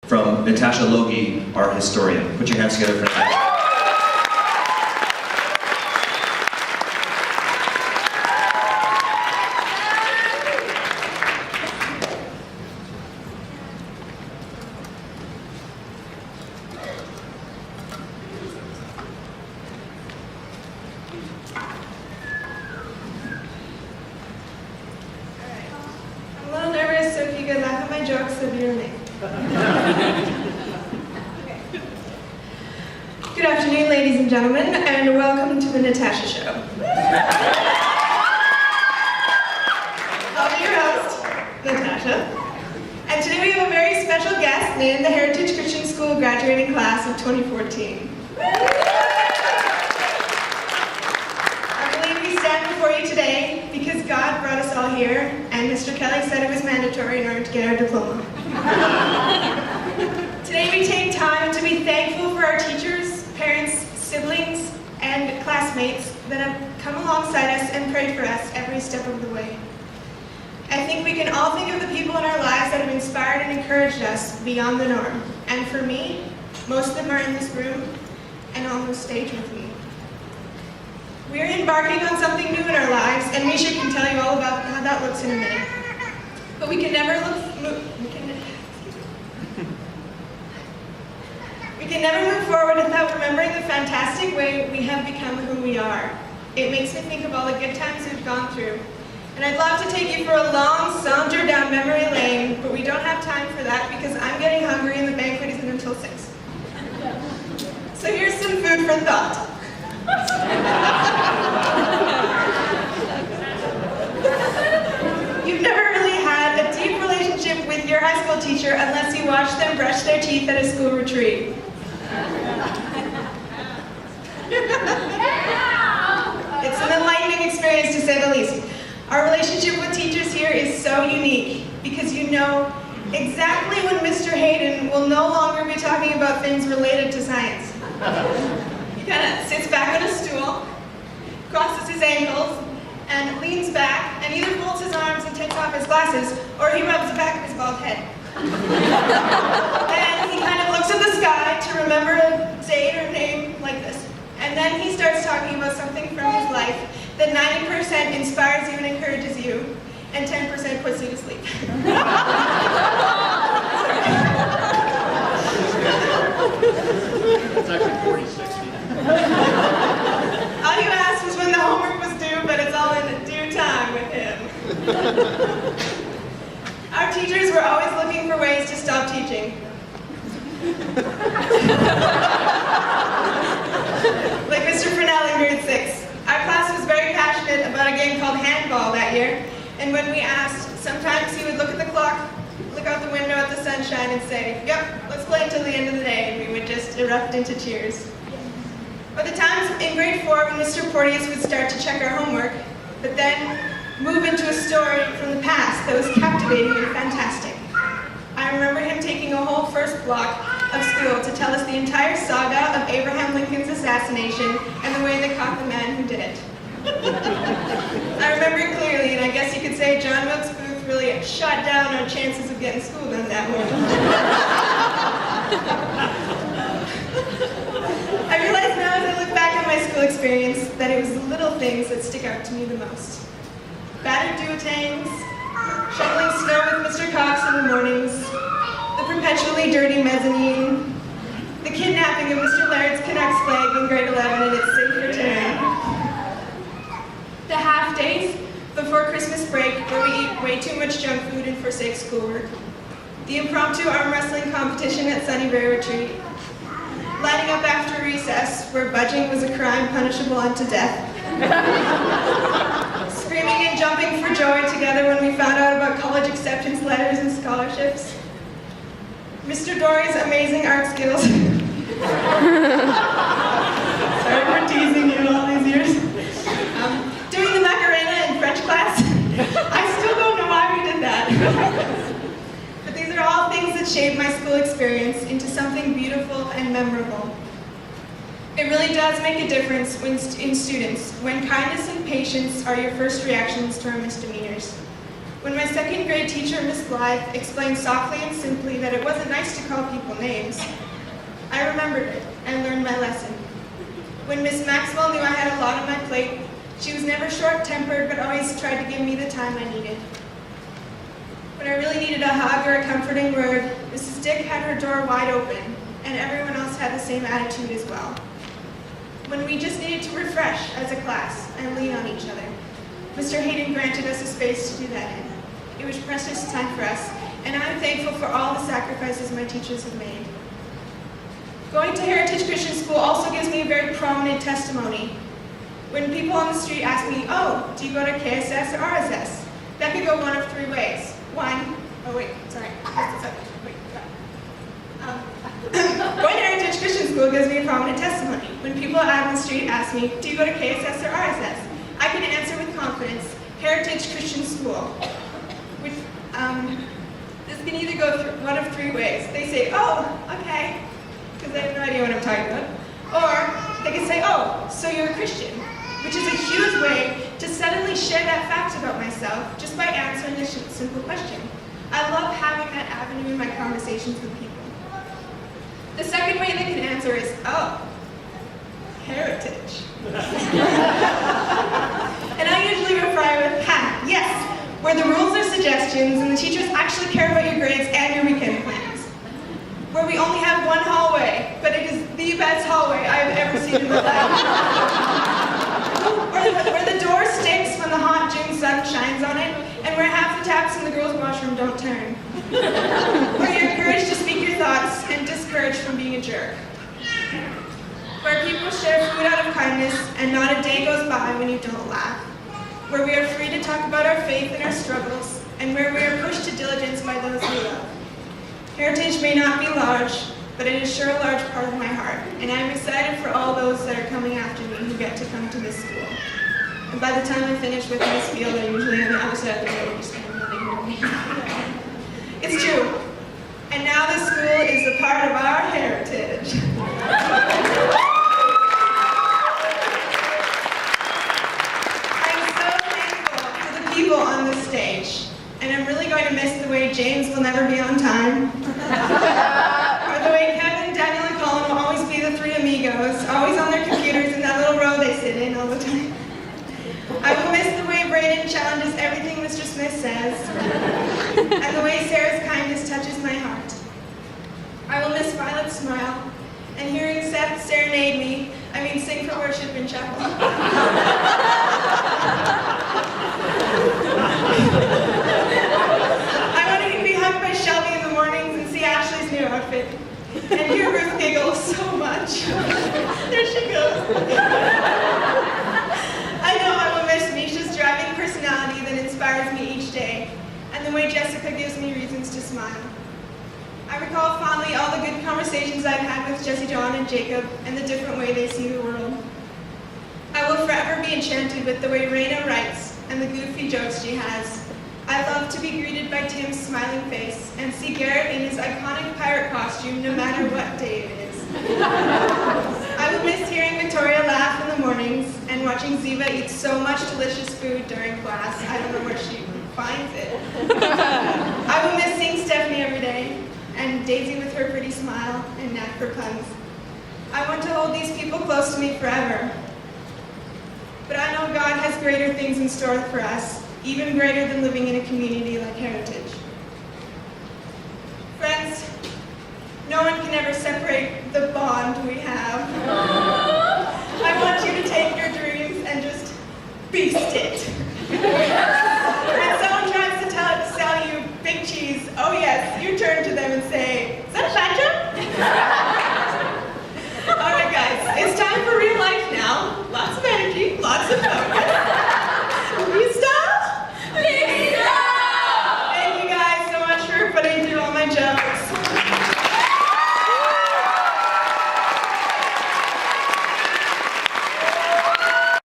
from Natasha Logie, our historian. Put your hands together for Natasha. I'm a little nervous, so if you could laugh at my jokes, that'd be really. Good afternoon, ladies and gentlemen, and welcome to the Natasha Show. I'll be your host, Natasha, and today we have a very special guest named the Heritage Christian School graduating class of 2014. I believe we stand before you today because God brought us all here, and Mr. Kelly said it was mandatory in order to get our diploma. Today we take time to be thankful for our teachers, parents, siblings, and classmates that have come alongside us and prayed for us every step of the way. I think we can all think of the people in our lives that have inspired and encouraged us beyond the norm. And for me, most of them are in this room and on the stage with me. We are embarking on something new in our lives, and Misha can tell you all about how that looks in a minute. But we can never look forward without remembering the fantastic way we have become who we are. It makes me think of all the good times we've gone through. And I'd love to take you for a long saunter down memory lane, but we don't have time for that because I'm getting hungry and the banquet isn't until 6. So here's some food for thought. You've never really had a deep relationship with your high school teacher unless you watched them brush their teeth at a school retreat. It's an enlightening experience to say the least. Our relationship with teachers here is so unique because you know exactly when Mr. Hayden will no longer be talking about things related to science. He kind of sits back on a stool, crosses his ankles, and leans back, and either folds his arms and takes off his glasses, or he rubs the back of his bald head. And he kind of looks at the sky to remember a date or name like this. And then he starts talking about something from his life that 90% inspires you and encourages you, and 10% puts you to sleep. It's actually 40-60. All you asked was when the homework was due, but it's all in due time with him. Our teachers were always looking for ways to stop teaching. Like Mr. Fresnel in grade 6. Our class was very passionate about a game called handball that year, and when we asked, sometimes he would look at the clock, look out the window at the sunshine and say, "Yep, let's play until the end of the day," and we would just erupt into cheers. By the times in grade 4 when Mr. Porteous would start to check our homework, but then move into a story from the past that was captivating and fantastic. I remember him taking a whole first block of school to tell us the entire saga of Abraham Lincoln's assassination and the way they caught the man who did it. I remember it clearly, and I guess you could say John Wilkes Booth really shot down our chances of getting school done that morning. I realize now as I look back on my school experience that it was the little things that stick out to me the most. Battered duotangs, shoveling snow with Mr. Cox in the mornings, the perpetually dirty mezzanine, the kidnapping of Mr. Laird's Canucks flag in grade 11 and its safe return, the half days before Christmas break where we eat way too much junk food and forsake schoolwork, the impromptu arm wrestling competition at Sunnyberry Retreat, lining up after recess where budging was a crime punishable unto death, screaming and jumping for joy together when we found out about college acceptance letters and scholarships, Mr. Dory's amazing art skills. Sorry for teasing you all these years. Doing the Macarena in French class. I still don't know why we did that. But these are all things that shaped my school experience into something beautiful and memorable. It really does make a difference in students when kindness and patience are your first reactions to our misdemeanors. When my second grade teacher, Miss Blythe, explained softly and simply that it wasn't nice to call people names, I remembered it and learned my lesson. When Miss Maxwell knew I had a lot on my plate, she was never short-tempered but always tried to give me the time I needed. When I really needed a hug or a comforting word, Mrs. Dick had her door wide open, and everyone else had the same attitude as well. When we just needed to refresh as a class and lean on each other, Mr. Hayden granted us a space to do that in. It was precious time for us, and I'm thankful for all the sacrifices my teachers have made. Going to Heritage Christian School also gives me a very prominent testimony. When people on the street ask me, oh, do you go to KSS or RSS? That could go one of three ways. Going to Heritage Christian School gives me a prominent testimony. When people out on the street ask me, do you go to KSS or RSS? I can answer with confidence, Heritage Christian School. Which, this can either go through one of three ways. They say, oh, okay, because they have no idea what I'm talking about. Or they can say, oh, so you're a Christian, which is a huge way to suddenly share that fact about myself just by answering this simple question. I love having that avenue in my conversations with people. The second way they can answer is, oh, heritage. And I usually reply with, ha, yes, where the rules are suggestions and the teachers actually care about your grades and your weekend plans. Where we only have one hallway, but it is the best hallway I have ever seen in my life. Where the door sticks when the hot June sun shines on it, and where half the taps in the girls' washroom don't turn. Where you're encouraged to speak your thoughts and discouraged from being a jerk. Where people share food out of kindness and not a day goes by when you don't laugh. Where we are free to talk about our faith and our struggles, and where we are pushed to diligence by those we love. Heritage may not be large, but it is sure a large part of my heart, and I am excited for all those that are coming after me who get to come to this school. And by the time I finish with this field, I usually on the other side of the road just kind of ignoring me. It's true. And now this school is a part of our heritage. I'm so thankful for the people on this stage. And I'm really going to miss the way James will never be on time. Or the way Kevin, Daniel, and Colin will always be the three amigos, always on their computers in that little row they sit in all the time. I will miss the way Brayden challenges everything Mr. Smith says, and the way Sarah's kindness touches my heart. I will miss Violet's smile, and hearing Seth serenade me, sing for worship in chapel. I want to be hugged by Shelby in the mornings and see Ashley's new outfit, and hear Ruth giggle so much. There she goes. I know I will miss Misha's driving personality that inspires me each day, and the way Jessica gives me reasons to smile. I recall fondly all the good conversations I've had with Jesse John and Jacob and the different way they see the world. I will forever be enchanted with the way Raina writes and the goofy jokes she has. I love to be greeted by Tim's smiling face and see Garrett in his iconic pirate costume no matter what day it is. I will miss hearing Victoria laugh in the mornings and watching Ziva eat so much delicious food during class. I don't know where she finds it. I will miss seeing Stephanie every day and Daisy with her pretty smile and knack for puns. I want to hold these people close to me forever. But I know God has greater things in store for us, even greater than living in a community like Heritage. Friends, no one can ever separate the bond we have. I want you to take your dreams and just beast it. When someone tries to sell you big cheese, oh yes, you turn to them and say, is that a fat joke? All right guys, it's time for real life now. Lots of energy, lots of focus. Peace out! Peace out! Thank you guys so much for putting through all my jokes.